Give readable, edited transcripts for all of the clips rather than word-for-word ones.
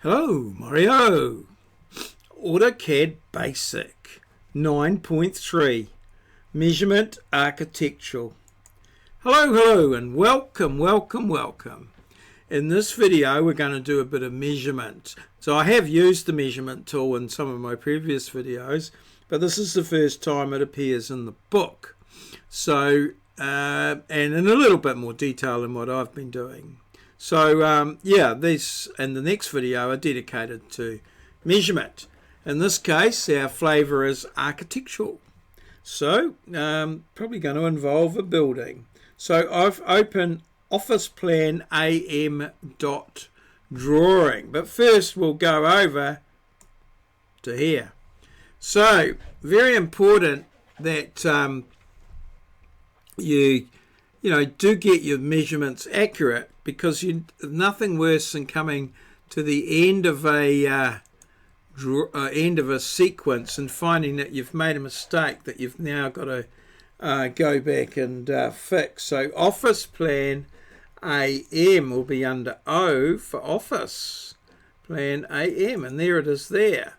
Hello, maurieo. AUTOCAD Basic 9.3 Measurement Architectural. Hello, and welcome. In this video, we're going to do a bit of measurement. So I have used the measurement tool in some of my previous videos, but this is the first time it appears in the book. So, and in a little bit more detail than what I've been doing. So this and the next video are dedicated to measurement. In this case, our flavour is architectural. So probably going to involve a building. So I've opened Office Plan AM.drawing. But first we'll go over to here. So very important that you do get your measurements accurate, because nothing worse than coming to the end of a sequence and finding that you've made a mistake that you've now got to go back and fix. So Office Plan AM will be under O for Office Plan AM, and there it is there,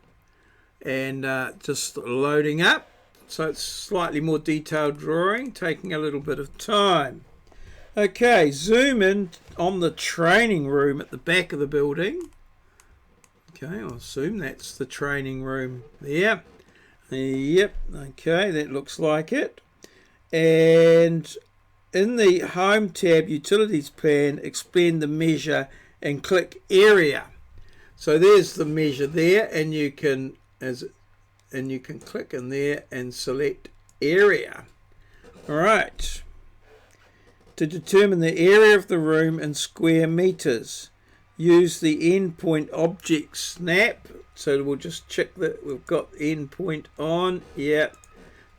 and just loading up. So it's slightly more detailed drawing, taking a little bit of time. Okay, zoom in on the training room at the back of the building. Okay, I'll assume that's the training room there. Yep, okay, that looks like it. And in the Home tab, Utilities Plan, expand the measure and click Area. So there's the measure there, and you can click in there and select Area. All right. To determine the area of the room in square meters, use the endpoint object snap. So we'll just check that we've got endpoint on. Yeah.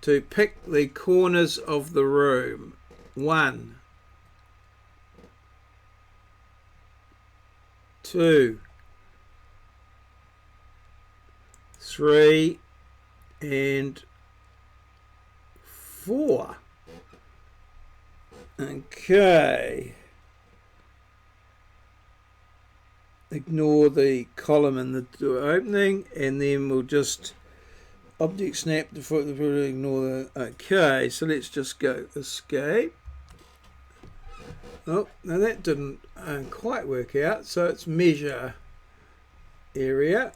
To pick the corners of the room. 1, 2, 3, and 4. Okay. Ignore the column in the door opening, and then we'll just object snap the foot, ignore the. Okay, so let's just go escape. Oh, now that didn't quite work out. So it's measure area,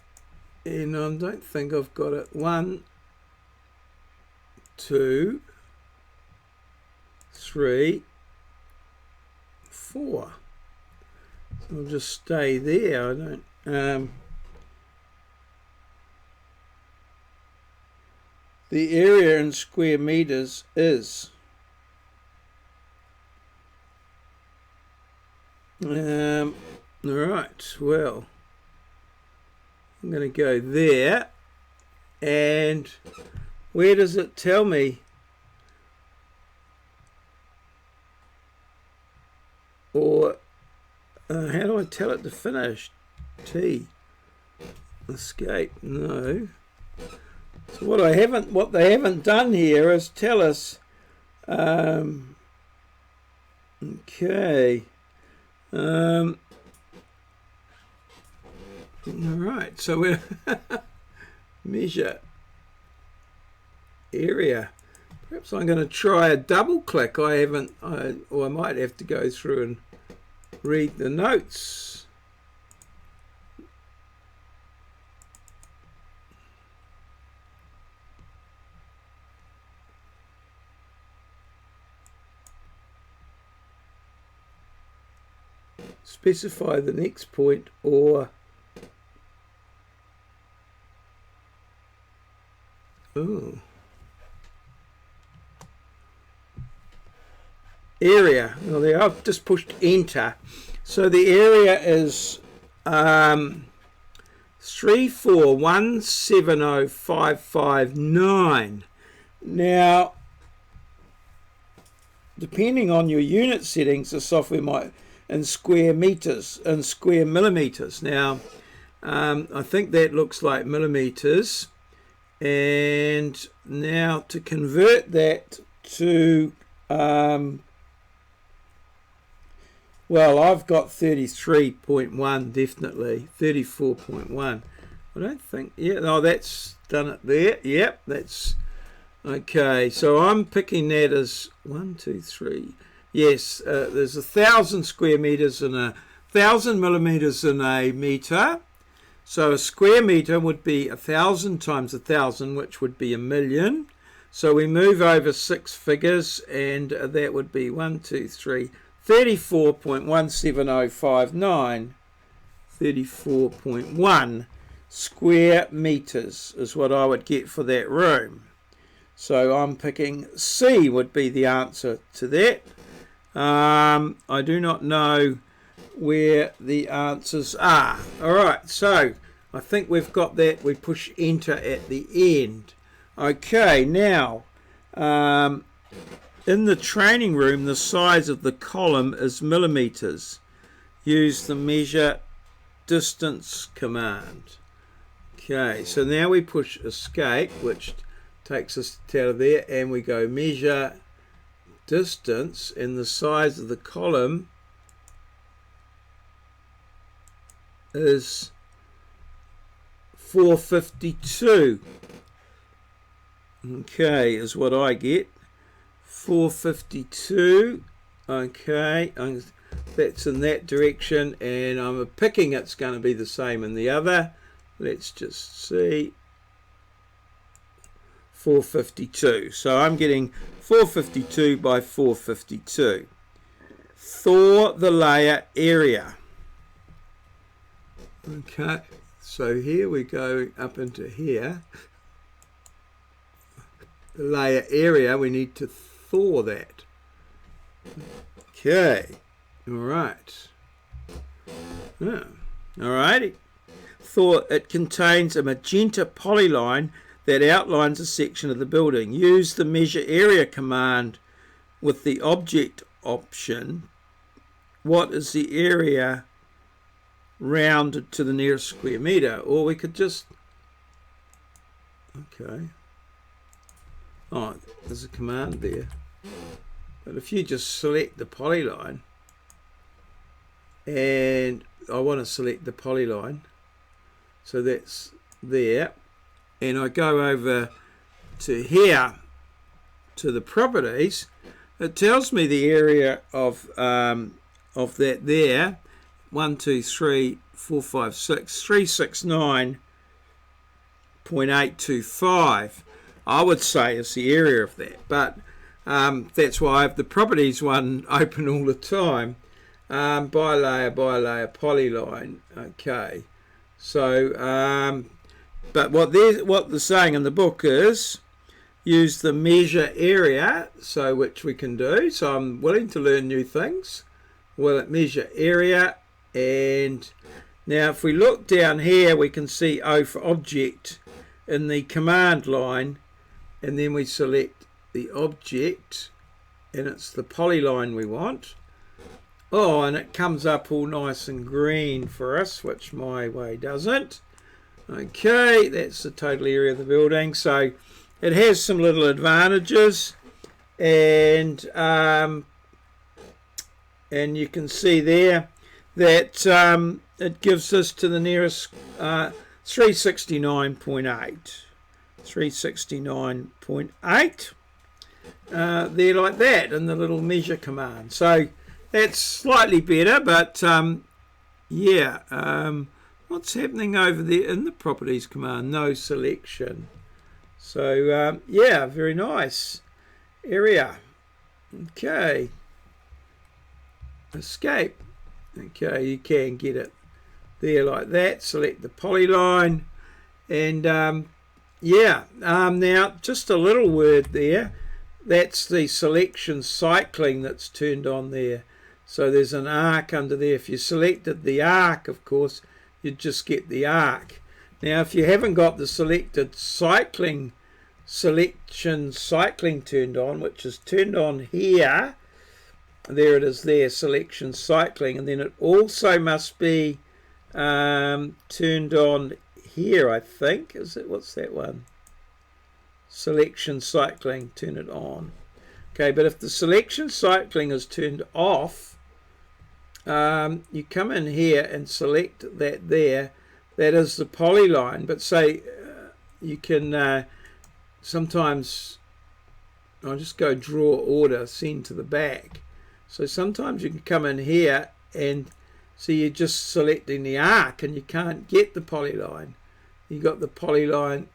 and I don't think I've got it. 1, 2, 3, 4. So I'll just stay there. I don't. The area in square meters is. All right. Well, I'm going to go there, and where does it tell me? Or how do I tell it to finish? T. Escape. No. So what they haven't done here is tell us. Okay. All right. So we're measure area. Perhaps I'm going to try a double click. Or I might have to go through and read the notes. Specify the next point, or area. Well, there, I've just pushed enter. So the area is 34170,559. Now, depending on your unit settings, the software might in square meters and square millimeters. Now, I think that looks like millimeters. And now to convert that to Well, I've got 33.1 definitely. 34.1. I don't think, yeah, no, that's done it there. Yep, that's okay. So I'm picking that as 1, 2, 3. Yes, there's 1,000 square meters and 1,000 millimeters in a meter. So a square meter would be 1,000 times 1,000, which would be 1,000,000. So we move over 6 figures, and that would be 1, 2, 3, 34.17059. 34.1 square meters is what I would get for that room. So I'm picking C would be the answer to that. I do not know where the answers are. Alright, so I think we've got that. We push enter at the end. Okay, now in the training room the size of the column is millimeters. Use the measure distance command. Okay, so now we push escape, which takes us out of there, and we go measure distance, and the size of the column is 452. Okay, is what I get. 452. Okay, that's in that direction, and I'm picking it's going to be the same in the other. Let's just see. 452. So I'm getting 452 by 452. Thaw the layer area. Okay, so here we go up into here. The layer area, we need to thaw that. Okay, all right. Yeah. All righty. Thaw, it contains a magenta polyline that outlines a section of the building. Use the measure area command with the object option. What is the area rounded to the nearest square meter? Or we could just, okay. Oh, there's a command there. But if you just select the polyline, and I want to select the polyline, so that's there, and I go over to here to the properties, it tells me the area of that there, 1, 2, 3, 4, 5, 6, 369.825. I would say is the area of that, but that's why I have the properties one open all the time. By layer, polyline. Okay, so but what they're saying in the book is use the measure area, so which we can do. So I'm willing to learn new things. Well, measure area, and now if we look down here, we can see O for object in the command line, and then we select the object, and it's the polyline we want. Oh, and it comes up all nice and green for us, which my way doesn't. Okay, that's the total area of the building. So it has some little advantages, and you can see there that it gives us to the nearest 369.8. 369.8 there, like that, in the little measure command. So that's slightly better, but yeah, what's happening over there in the properties command? No selection. So yeah, very nice area. Okay, escape. Okay, you can get it there like that. Select the polyline, and yeah, now just a little word there. That's the selection cycling that's turned on there. So there's an arc under there. If you selected the arc, of course, you'd just get the arc. Now, if you haven't got the selected selection cycling turned on, which is turned on here, there it is there, selection cycling, and then it also must be turned on here, I think. Is it, what's that one? Selection cycling, turn it on. Okay, but if the selection cycling is turned off, you come in here and select that there. That is the polyline, but say you can sometimes, I'll just go draw order, send to the back. So sometimes you can come in here and see you're just selecting the arc and you can't get the polyline. You got the polyline,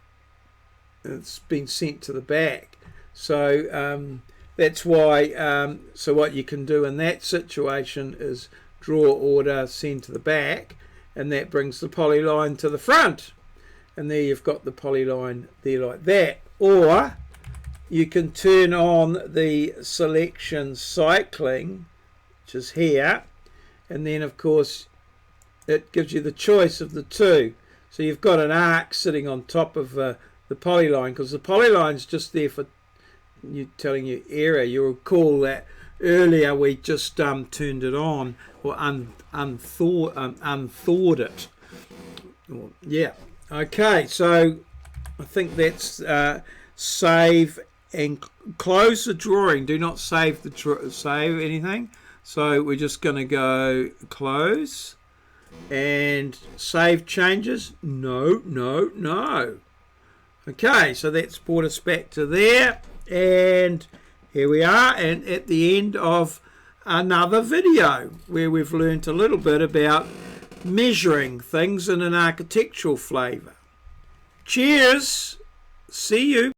it's been sent to the back. So that's why, so what you can do in that situation is draw order, send to the back, and that brings the polyline to the front. And there you've got the polyline there like that. Or you can turn on the selection cycling, which is here, and then of course it gives you the choice of the two. So you've got an arc sitting on top of the polyline, because the polyline's just there for you telling you error. You'll recall that earlier we just turned it on, or unthawed it. Yeah. Okay, so I think that's save and close the drawing. Do not save save anything. So we're just going to go close and save changes. No, no, no. Okay, so that's brought us back to there, and here we are, and at the end of another video where we've learnt a little bit about measuring things in an architectural flavour. Cheers, see you.